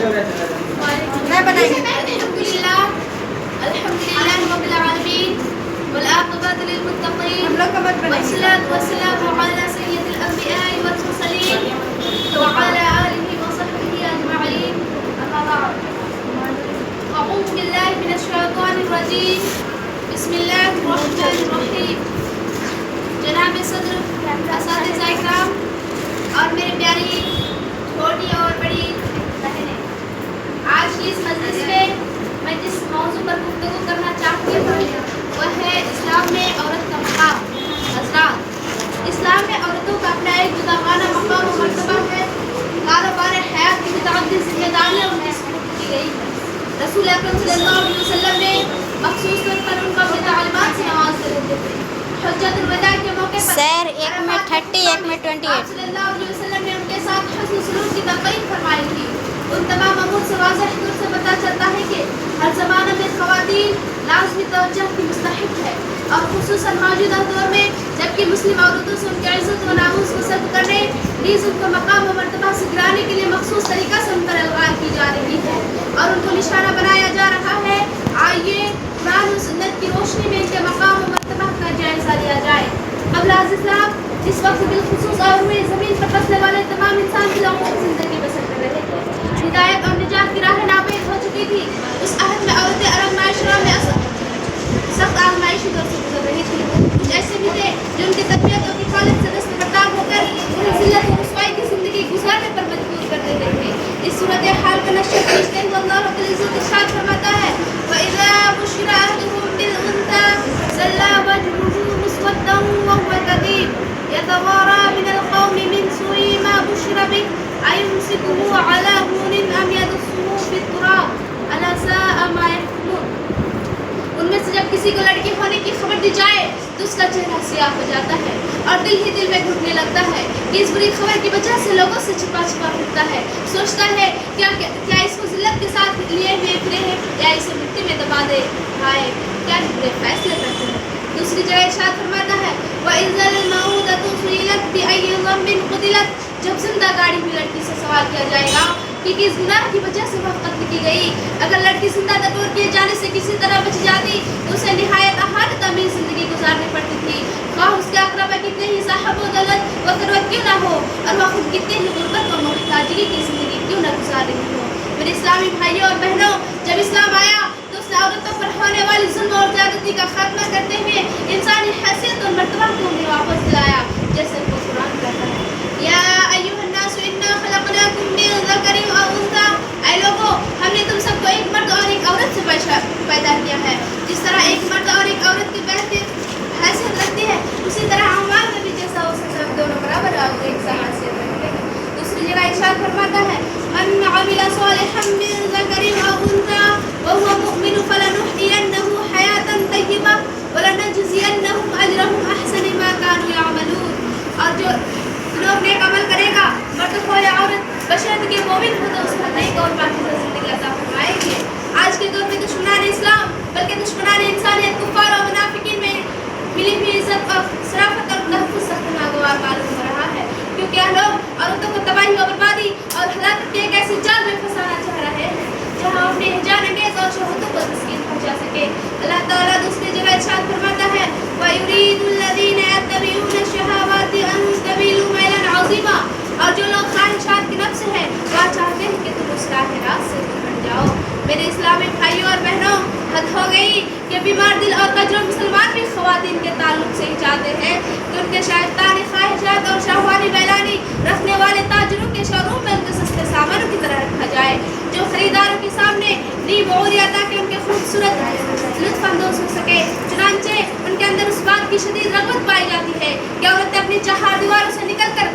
میں بنائیں گے. الحمدللہ رب العالمین والعاقبۃ للمتقین ہم لوگ کا مت بنائیں گے. والصلاة والسلام علی سید الانبیاء والمرسلین وعلی آلہ وصحبہ اجمعین. اما بعد اعوذ باللہ من الشیطان الرجیم. بسم اللہ الرحمن الرحیم. جناب صدر، اساتذہ اکرام اور میرے پیاری چھوٹی اور بڑی بہنیں، آج کی اس مجلس میں جس موضوع پر گفتگو کرنا چاہتی ہوں وہ ہے اسلام میں عورت کا مقام. حضرات، اسلام میں عورتوں کا اپنا ایک جداگانہ مقام و مرتبہ ہے. کاروبار حیات کی متعدد ذمہ داریاں ان کی سپرد کی گئی ہیں. رسول اکرم صلی اللہ علیہ وسلم نے مخصوص طور پر ان کو اپنی تعلیمات سے نوازتے رہتے تھے. حجۃ الوداع کے موقع پر سر 1 منٹ 30 1 منٹ 28. آپ صلی اللہ علیہ وسلم نے ان کے ساتھ حسن سلوک کی تقریر فرمائی تھی. ان تمام امور سے واضح طور سے پتہ چلتا ہے کہ ہر زمانہ میں خواتین لازمی توجہ کی مستحق ہے، اور خصوصاً موجودہ دور میں جبکہ مسلم عورتوں سے ان کی عزت و ناموس کو سلب کرنے، نیز ان کو مقام و مرتبہ سے گرانے کے لیے مخصوص طریقہ سے ان پر الغار کی جا رہی ہے اور ان کو نشانہ بنایا جا رہا ہے. آئیے قرآن و سنت کی روشنی میں ان کے مقام و مرتبہ کا جائزہ لیا جائے. قبل از اسلام اس وقت بالخصوص اور ہوئے زمین پر بسنے والے تمام انسان کی لوگوں زندگی بسر کر رہے تھے. ہدایت اور نجات کی راہ ناپید ہو چکی تھی. اس عہد میں عورتیں عرب معاشرہ میں سخت آزمائشی دور سے گزر رہی تھی. کچھ ایسے بھی تھے جو ان کی تربیت اور حفاظت سے دستبردار ہو کر انہیں ذلت و رسوائی کی زندگی گزارنے پر مجبور کر دیتے تھے. اس صورتحال کا نشہ کھینچتے ہوئے اللہ رب العزت ارشاد فرماتا ہے: وَإِذَا بُشِّرَ أَحَدُهُم بِالْأُنثىٰ ظَلَّ وَجْهُهُ مُسْوَدًّا وَهُوَ كَظِيمٌ يَتَوَارَىٰ مِنَ الْقَوْمِ مِنْ سُوءِ مَا بُشِّرَ بِهِ أَيُمْسِكُهُ عَلَىٰ هُونٍ أَمْ يَدُسُّهُ فِي التُّرَابِ أَلَا سَاءَ مَا يَحْكُمُونَ. ان میں سے جب کسی کو لڑکی ہونے کی خبر دی جائے تو اس کا چہرہ سیاہ ہو جاتا ہے اور دل ہی دل میں گھٹنے لگتا ہے کہ اس بری خبر کی وجہ سے لوگوں سے چھپا چھپا پھرتا ہے. سوچتا ہے کیا اس کو ذلت کے ساتھ لیے ہوئے پھرے ہیں یا اسے مٹی میں دبا دے. ہائے کیا برے فیصلے کرتے ہیں. دوسری جگہ ارشاد فرماتا ہے: وَإِذَا الْمَوْءُودَةُ سُئِلَتْ بِأَيِّ ذَنبٍ قُتِلَتْ. جب زندہ گاڑی ہوئی لڑکی سے سوال کیا جائے گا کہ کس گناہ کی وجہ سے وہ قتل کی گئی. اگر لڑکی زندہ دبور کیے جانے سے کسی طرح بچ جاتی تو اسے نہایت احاطہ تمیز زندگی گزارنی پڑتی تھی، خواہ اس کے اقربا کتنے ہی صاحب و دولت و ثروت کیوں نہ ہو اور وہ خود کتنے ہی غربت و محتاجگی کی زندگی کیوں نہ گزار رہی ہو. میرے اسلامی بھائیوں اور بہنوں، جب اسلام آیا تو اس نے عورتوں پر ہونے والی ظلم اور زیادتی کا خاتمہ کرتے ہوئے انسانی حیثیت اور مرتبہ کو انہیں واپس دلایا، جیسے وہ قرآن کہتا ہے: یا ایھا الناس انا خلقناکم من ذکر و انثی. اے لوگوں، ہم نے تم سب کو ایک مرد اور ایک عورت سے پیدا کیا ہے. جس طرح ایک مرد اور ایک عورت کی حیثیت رکھتی ہے، اسی طرح اعمال میں بھی جیسا ہو سکتا ہے دونوں برابر اور ایک سا حیثیت رکھتے ہیں. دوسری جگہ ارشاد فرماتا ہے: من عمل صالحا من ذکر و انثی وهو مؤمن فلنحيينه حیاتا طیبہ ولنجزینهم اجرهم احسن ما كانوا يعملون. اور جو لوگ نیک عمل کرے گا، مرد ہو یا عورت، بشرط کہ مومن ہو تو اس کو نیک اور پاکیزہ زندگی عطا فرمائیں گے. آج کے دور میں دشمنان اسلام بلکہ دشمنان انسانیت کفار اور منافقین میں ملی ہوئی عزت اور شرافت اور تحفظ سخت ناگوار معلوم ہو رہا ہے، کیونکہ یہ لوگ عورتوں کو تباہی و بربادی اور ہلاکت کی ایک ایسی جال میں پھنسانا چاہ رہے ہیں جہاں اپنے ہجان انگیز اور شہوتوں کو تسکین پہنچا سکے. اللہ تعالیٰ دوسری جگہ ارشاد فرماتا ہے: وَيُرِيدُ الَّذِينَ يَتَّبِعُونَ الشَّهَوَاتِ أَن تَمِيلُوا مَيْلًا عَظِيمًا. اور جو لوگ خواہشات کے نفس ہیں وہ چاہتے ہیں کہ تم اس راہ راست سے ہٹ جاؤ. میرے اسلامی بھائیوں اور بہنوں، حد ہو گئی کہ بیمار دل اور کجرو مسلمان بھی خواتین کے تعلق سے ہی چاہتے ہیں کہ ان کے شائستان خواہشات اور شہوانی بیلانی رکھنے والے تاجروں کے شو روم میں ان کے سستے سامانوں کی طرح رکھا جائے، جو خریداروں کے سامنے نیب عوریا تاکہ ان کے خوبصورت لطف اندوز ہو سکے. چنانچہ ان کے اندر اس بات کی شدید رغبت پائی جاتی ہے کہ عورتیں اپنی چہار دیواروں سے نکل کر